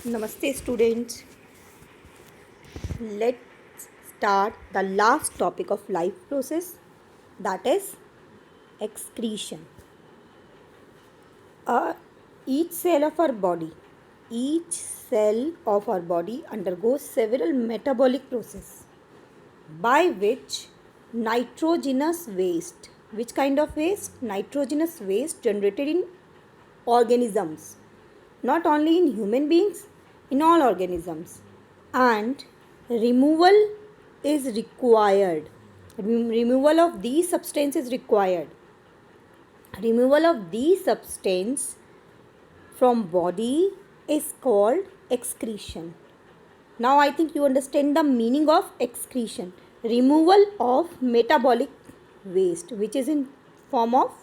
Namaste students. Let's start the last topic of life process, that is excretion. Uh, each cell of our body, each cell of our body undergoes several metabolic processes by which nitrogenous waste, which kind of waste? Nitrogenous waste generated in organisms, not only in human beings, in all organisms, and removal is required. Removal of these substances is required. Removal of these substance from body is called excretion. Now I think you understand the meaning of excretion. Removal of metabolic waste, which is in form of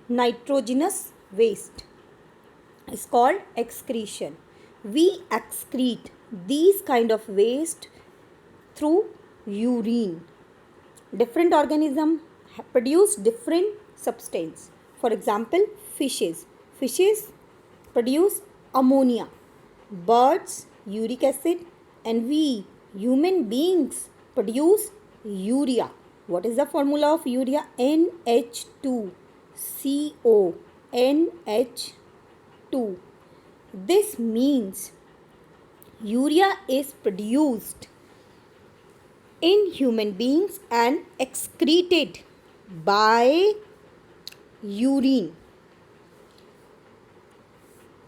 nitrogenous waste, is called excretion. We excrete these kind of waste through urine. Different organisms produce different substance. For example, fishes. Fishes produce ammonia. Birds, uric acid, and we, human beings, produce urea. What is the formula of urea? NH2CO. NH2. This means urea is produced in human beings and excreted by urine.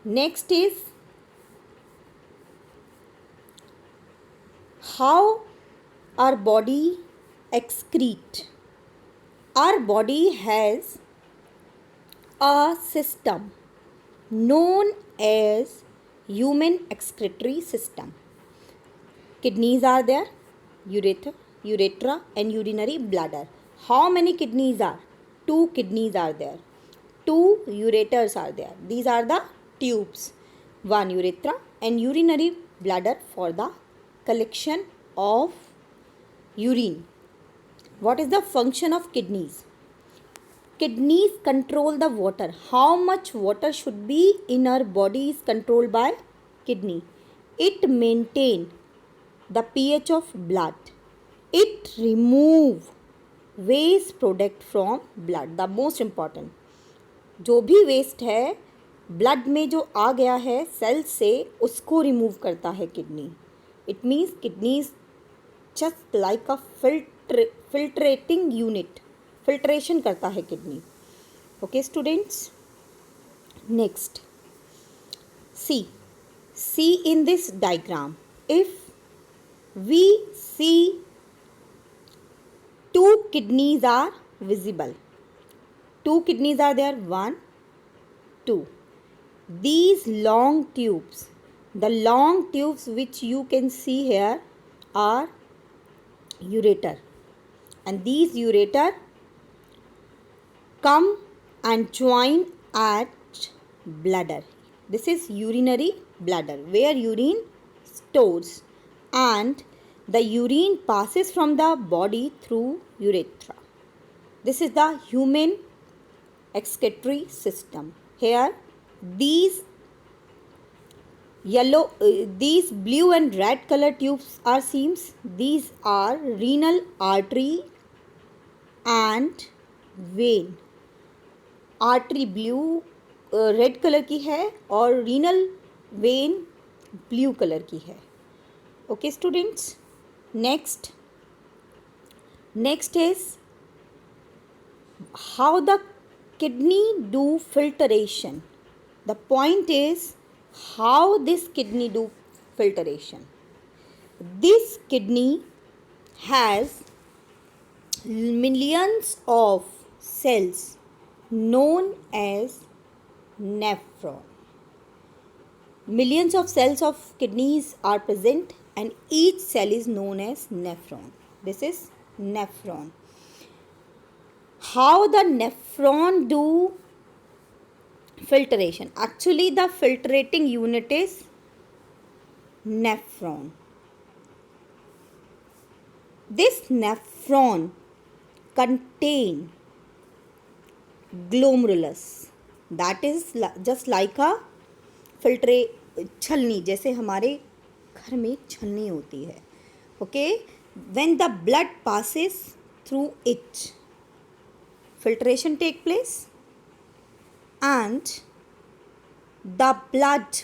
Next is how our body excrete. Our body has a system known as human excretory system. Kidneys are there, urethra and urinary bladder. How many kidneys are? 2 kidneys are there. 2 ureters are there. These are the tubes. 1 urethra and urinary bladder for the collection of urine. What is the function of kidneys? Kidneys control the water. How much water should be in our body is controlled by kidney. It maintain the pH of blood. It remove waste product from blood. The most important, जो भी waste है blood में जो आ गया है cell से, उसको remove करता है kidney. It means kidney is just like a filtrating unit. Filtration करता है kidney. Okay students, next see in this diagram. If we see 2 kidneys are visible. 2 kidneys are there. 1, 2. These long tubes, the long tubes which you can see here are ureter, and these ureter come and join at bladder. This is urinary bladder where urine stores, and the urine passes from the body through urethra. This is the human excretory system. Here these these blue and red color tubes are seams. These are renal artery and vein. Artery blue red colour की है और renal vein blue colour की है. Okay students, next is how the kidney do filtration. The point is how this kidney do filtration. This kidney has millions of cells known as nephron. Millions of cells of kidneys are present and each cell is known as nephron. This is nephron. How the nephron do filtration? Actually the filtrating unit is nephron. This nephron contain glomerulus, that is just like a छलनी, जैसे हमारे घर में छलनी होती है. Okay, when the blood passes through it, filtration take place, and the blood,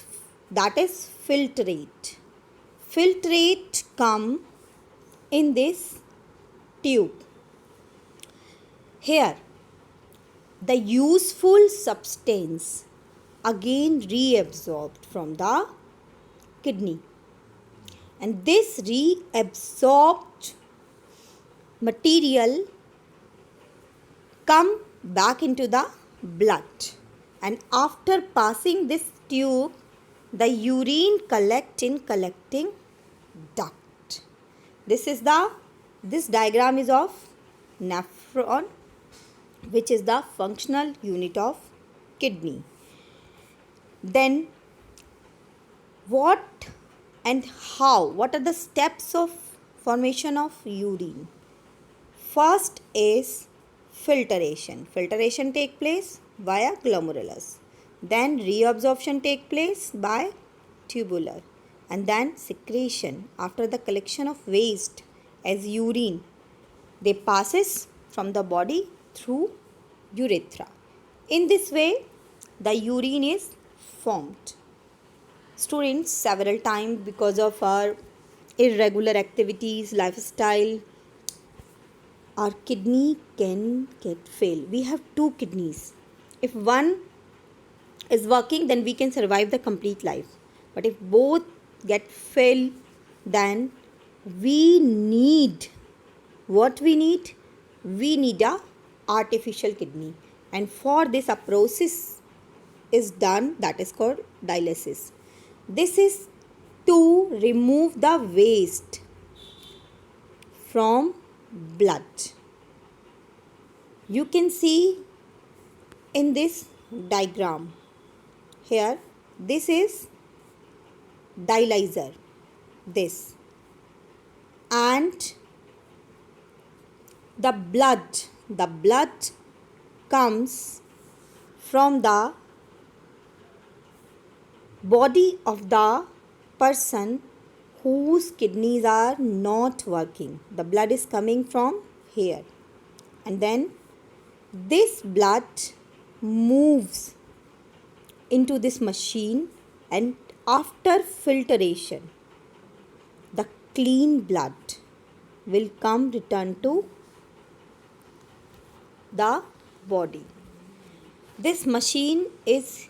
that is filtrate come in this tube. Here the useful substance again reabsorbed from the kidney, and this reabsorbed material come back into the blood, and after passing this tube the urine collect in collecting duct. This diagram is of nephron, which is the functional unit of kidney. Then what are the steps of formation of urine? First is filtration. Filtration take place via glomerulus. Then reabsorption take place by tubular, and then secretion after the collection of waste as urine. They passes from the body through urethra. In this way the urine is formed. Students, several times because of our irregular activities, lifestyle, our kidney can get fail. We have two kidneys. If one is working, then we can survive the complete life. But if both get fail, then we need what we need? We need a artificial kidney, and for this a process is done that is called dialysis. This is to remove the waste from blood. You can see in this diagram here, this is dialyzer, this, and the blood comes from the body of the person whose kidneys are not working. The blood is coming from here, and then this blood moves into this machine, and after filtration the clean blood will come return to the body. This machine is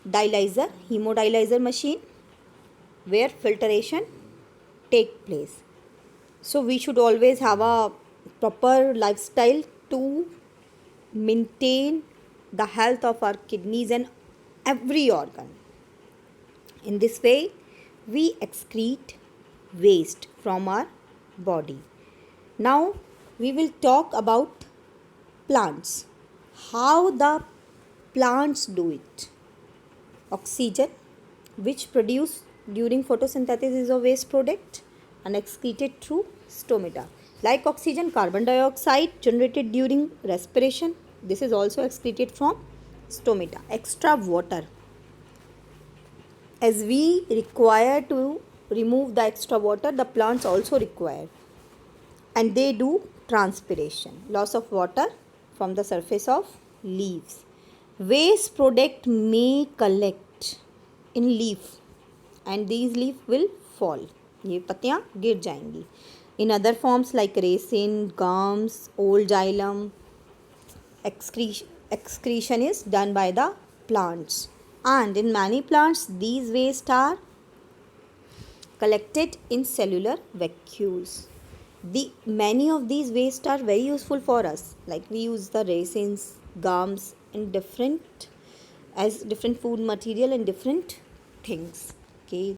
dialyzer, hemodialyzer machine, where filtration take place. So we should always have a proper lifestyle to maintain the health of our kidneys and every organ. In this way we excrete waste from our body. Now we will talk about plants. How the plants do it? Oxygen, which produced during photosynthesis, is a waste product and excreted through stomata. Like oxygen, carbon dioxide generated during respiration, this is also excreted from stomata. Extra water, as we require to remove the extra water, the plants also require, and they do transpiration, loss of water from the surface of leaves. Waste product may collect in leaf, and these leaf will fall, ये पत्तियाँ गिर जाएंगी. In other forms like resin, gums, old xylem, excretion is done by the plants, and in many plants these waste are collected in cellular vacuoles. Many of these waste are very useful for us, like we use the resins, gums in different food material and different things. Okay.